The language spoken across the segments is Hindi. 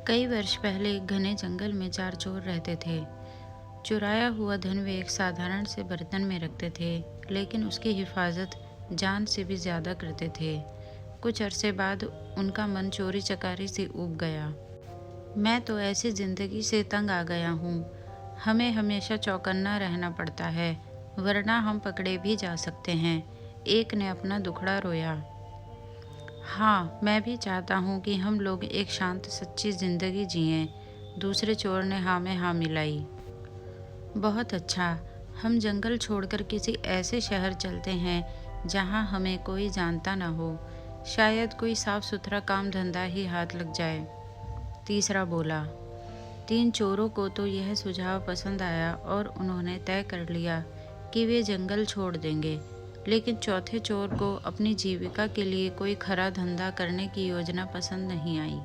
कई वर्ष पहले एक घने जंगल में 4 चोर रहते थे। चुराया हुआ धन वे एक साधारण से बर्तन में रखते थे, लेकिन उसकी हिफाजत जान से भी ज्यादा करते थे। कुछ अरसे बाद उनका मन चोरी चकारी से ऊब गया। मैं तो ऐसी जिंदगी से तंग आ गया हूँ। हमें हमेशा चौकन्ना रहना पड़ता है, वरना हम पकड़े भी जा सकते हैं। एक ने अपना दुखड़ा रोया। हाँ, मैं भी चाहता हूँ कि हम लोग एक शांत सच्ची जिंदगी जिएं। दूसरे चोर ने हाँ में हाँ मिलाई। बहुत अच्छा, हम जंगल छोड़कर किसी ऐसे शहर चलते हैं जहाँ हमें कोई जानता न हो। शायद कोई साफ सुथरा काम धंधा ही हाथ लग जाए। तीसरा बोला। 3 चोरों को तो यह सुझाव पसंद आया और उन्होंने तय कर लिया कि वे जंगल छोड़ देंगे। लेकिन चौथे चोर को अपनी जीविका के लिए कोई खरा धंधा करने की योजना पसंद नहीं आई।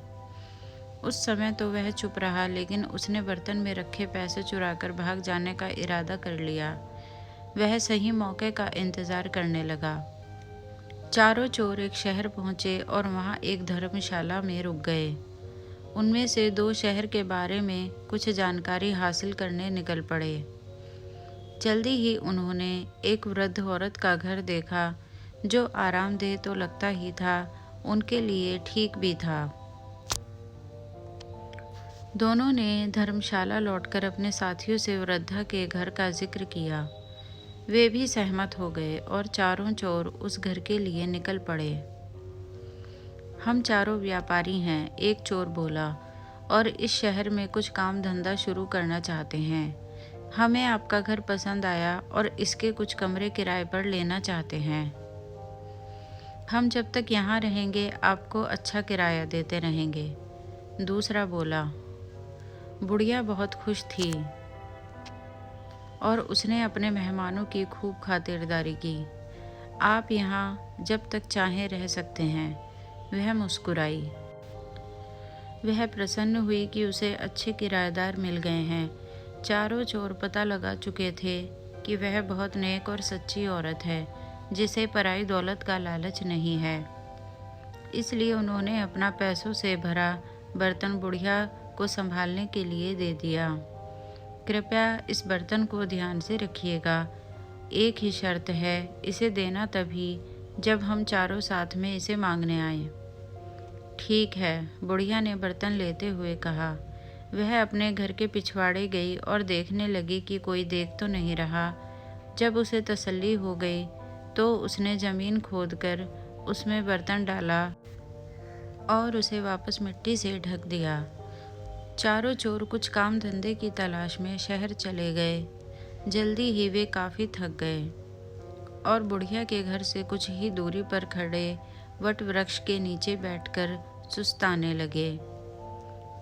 उस समय तो वह चुप रहा, लेकिन उसने बर्तन में रखे पैसे चुराकर भाग जाने का इरादा कर लिया। वह सही मौके का इंतजार करने लगा। चारों चोर एक शहर पहुंचे और वहां एक धर्मशाला में रुक गए। उनमें से 2 शहर के बारे में कुछ जानकारी हासिल करने निकल पड़े। जल्दी ही उन्होंने एक वृद्ध औरत का घर देखा, जो आरामदेह तो लगता ही था, उनके लिए ठीक भी था। दोनों ने धर्मशाला लौटकर अपने साथियों से वृद्धा के घर का जिक्र किया। वे भी सहमत हो गए और चारों चोर उस घर के लिए निकल पड़े। हम चारों व्यापारी हैं, एक चोर बोला, और इस शहर में कुछ काम धंधा शुरू करना चाहते हैं। हमें आपका घर पसंद आया और इसके कुछ कमरे किराए पर लेना चाहते हैं। हम जब तक यहाँ रहेंगे आपको अच्छा किराया देते रहेंगे। दूसरा बोला। बुढ़िया बहुत खुश थी और उसने अपने मेहमानों की खूब खातिरदारी की। आप यहाँ जब तक चाहें रह सकते हैं। वह मुस्कुराई। वह प्रसन्न हुई कि उसे अच्छे किराएदार मिल गए हैं। चारों चोर पता लगा चुके थे कि वह बहुत नेक और सच्ची औरत है, जिसे पराई दौलत का लालच नहीं है। इसलिए उन्होंने अपना पैसों से भरा बर्तन बुढ़िया को संभालने के लिए दे दिया। कृपया इस बर्तन को ध्यान से रखिएगा। एक ही शर्त है, इसे देना तभी जब हम चारों साथ में इसे मांगने आए। ठीक है, बुढ़िया ने बर्तन लेते हुए कहा। वह अपने घर के पिछवाड़े गई और देखने लगी कि कोई देख तो नहीं रहा। जब उसे तसल्ली हो गई तो उसने जमीन खोदकर उसमें बर्तन डाला और उसे वापस मिट्टी से ढक दिया। चारों चोर कुछ काम धंधे की तलाश में शहर चले गए। जल्दी ही वे काफ़ी थक गए और बुढ़िया के घर से कुछ ही दूरी पर खड़े वट वृक्ष के नीचे बैठकर सुस्ताने लगे।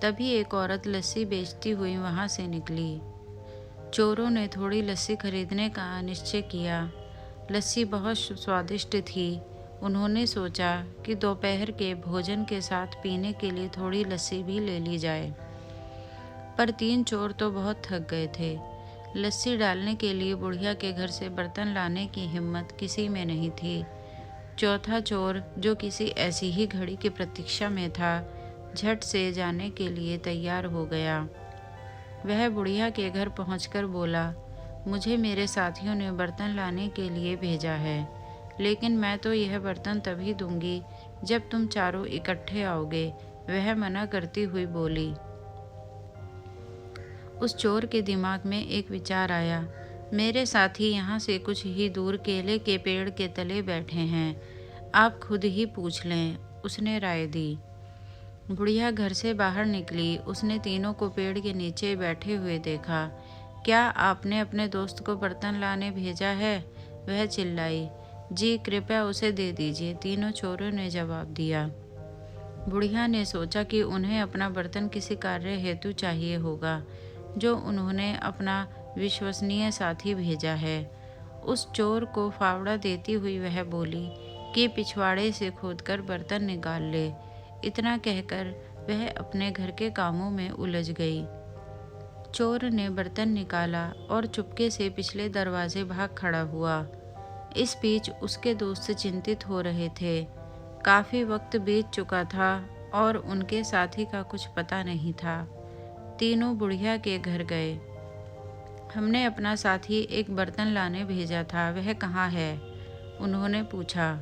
तभी एक औरत लस्सी बेचती हुई वहां से निकली। चोरों ने थोड़ी लस्सी खरीदने का निश्चय किया। लस्सी बहुत स्वादिष्ट थी। उन्होंने सोचा कि दोपहर के भोजन के साथ पीने के लिए थोड़ी लस्सी भी ले ली जाए। पर 3 चोर तो बहुत थक गए थे। लस्सी डालने के लिए बुढ़िया के घर से बर्तन लाने की हिम्मत किसी में नहीं थी। चौथा चोर, जो किसी ऐसी ही घड़ी की प्रतीक्षा में था, झट से जाने के लिए तैयार हो गया। वह बुढ़िया के घर पहुंचकर बोला, मुझे मेरे साथियों ने बर्तन लाने के लिए भेजा है, लेकिन मैं तो यह बर्तन तभी दूंगी जब तुम चारों इकट्ठे आओगे। वह मना करती हुई बोली। उस चोर के दिमाग में एक विचार आया। मेरे साथी यहाँ से कुछ ही दूर केले के पेड़ के तले बैठे हैं, आप खुद ही पूछ लें, उसने राय दी। बुढ़िया घर से बाहर निकली। उसने तीनों को पेड़ के नीचे बैठे हुए देखा। क्या आपने अपने दोस्त को बर्तन लाने भेजा है? वह चिल्लाई। जी, कृपया उसे दे दीजिए, तीनों चोरों ने जवाब दिया। बुढ़िया ने सोचा कि उन्हें अपना बर्तन किसी कार्य हेतु चाहिए होगा, जो उन्होंने अपना विश्वसनीय साथी भेजा है। उस चोर को फावड़ा देती हुई वह बोली कि पिछवाड़े से खोदकर बर्तन निकाल ले। इतना कहकर वह अपने घर के कामों में उलझ गई। चोर ने बर्तन निकाला और चुपके से पिछले दरवाजे भाग खड़ा हुआ। इस बीच उसके दोस्त चिंतित हो रहे थे। काफी वक्त बीत चुका था और उनके साथी का कुछ पता नहीं था। तीनों बुढ़िया के घर गए। हमने अपना साथी एक बर्तन लाने भेजा था, वह कहाँ है? उन्होंने पूछा।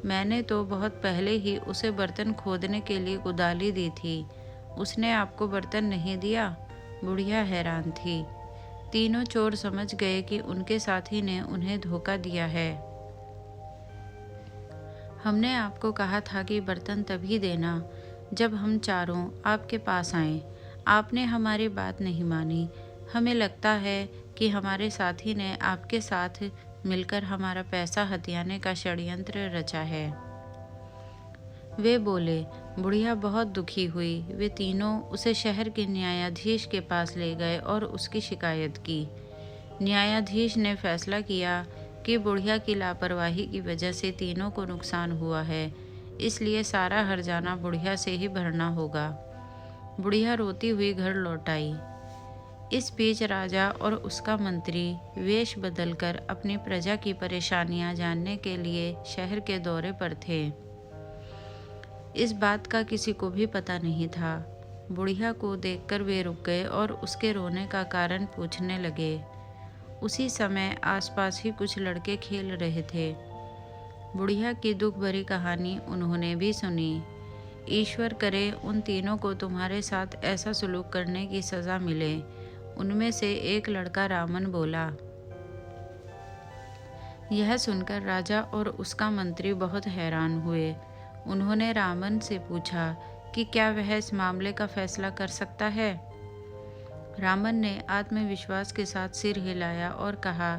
मैंने तो बहुत पहले ही उसे बर्तन खोदने के लिए कुदाली दी थी। उसने आपको बर्तन नहीं दिया? बुढ़िया हैरान थी। तीनों चोर समझ गए कि उनके साथी ने उन्हें धोखा दिया है। हमने आपको कहा था कि बर्तन तभी देना जब हम चारों आपके पास आएं। आपने हमारी बात नहीं मानी। हमें लगता है कि हमारे साथी ने आपके साथ मिलकर हमारा पैसा हथियाने का षड्यंत्र रचा है। वे बोले। बुढ़िया बहुत दुखी हुई। वे तीनों उसे शहर के न्यायाधीश के पास ले गए और उसकी शिकायत की। न्यायाधीश ने फैसला किया कि बुढ़िया की लापरवाही की वजह से तीनों को नुकसान हुआ है, इसलिए सारा हर्जाना बुढ़िया से ही भरना होगा। बुढ़िया रोती हुई घर लौट आई। इस बीच राजा और उसका मंत्री वेश बदलकर अपनी प्रजा की परेशानियां जानने के लिए शहर के दौरे पर थे। इस बात का किसी को भी पता नहीं था। बुढ़िया को देखकर वे रुक गए और उसके रोने का कारण पूछने लगे। उसी समय आसपास ही कुछ लड़के खेल रहे थे। बुढ़िया की दुख भरी कहानी उन्होंने भी सुनी। ईश्वर करे उन तीनों को तुम्हारे साथ ऐसा सलूक करने की सज़ा मिले। उनमें से एक लड़का रामन बोला। यह सुनकर राजा और उसका मंत्री बहुत हैरान हुए। उन्होंने रामन से पूछा कि क्या वह इस मामले का फैसला कर सकता है। रामन ने आत्मविश्वास के साथ सिर हिलाया और कहा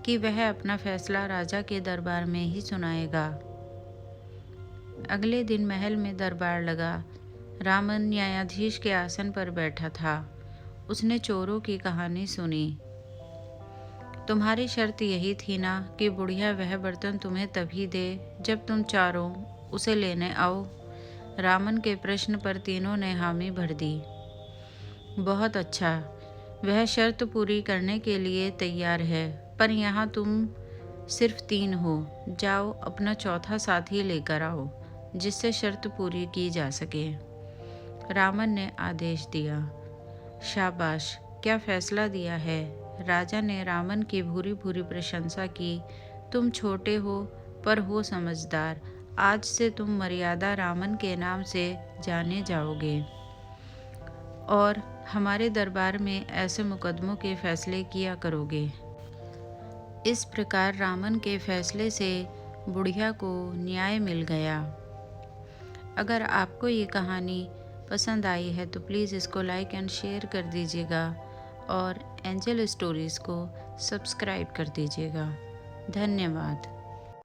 कि वह अपना फैसला राजा के दरबार में ही सुनाएगा। अगले दिन महल में दरबार लगा। रामन न्यायाधीश के आसन पर बैठा था। उसने चोरों की कहानी सुनी। तुम्हारी शर्त यही थी ना कि बुढ़िया वह बर्तन तुम्हें तभी दे जब तुम चारों उसे लेने आओ? रामन के प्रश्न पर तीनों ने हामी भर दी। बहुत अच्छा, वह शर्त पूरी करने के लिए तैयार है, पर यहाँ तुम सिर्फ 3 हो। जाओ अपना चौथा साथी लेकर आओ जिससे शर्त पूरी की जा सके। रामन ने आदेश दिया। शाबाश, क्या फैसला दिया है। राजा ने रामन की भूरी भूरी प्रशंसा की। तुम छोटे हो पर हो समझदार। आज से तुम मर्यादा रामन के नाम से जाने जाओगे और हमारे दरबार में ऐसे मुकदमों के फैसले किया करोगे। इस प्रकार रामन के फैसले से बुढ़िया को न्याय मिल गया। अगर आपको ये कहानी पसंद आई है तो प्लीज़ इसको लाइक एंड शेयर कर दीजिएगा और एंजल स्टोरीज़ को सब्सक्राइब कर दीजिएगा। धन्यवाद।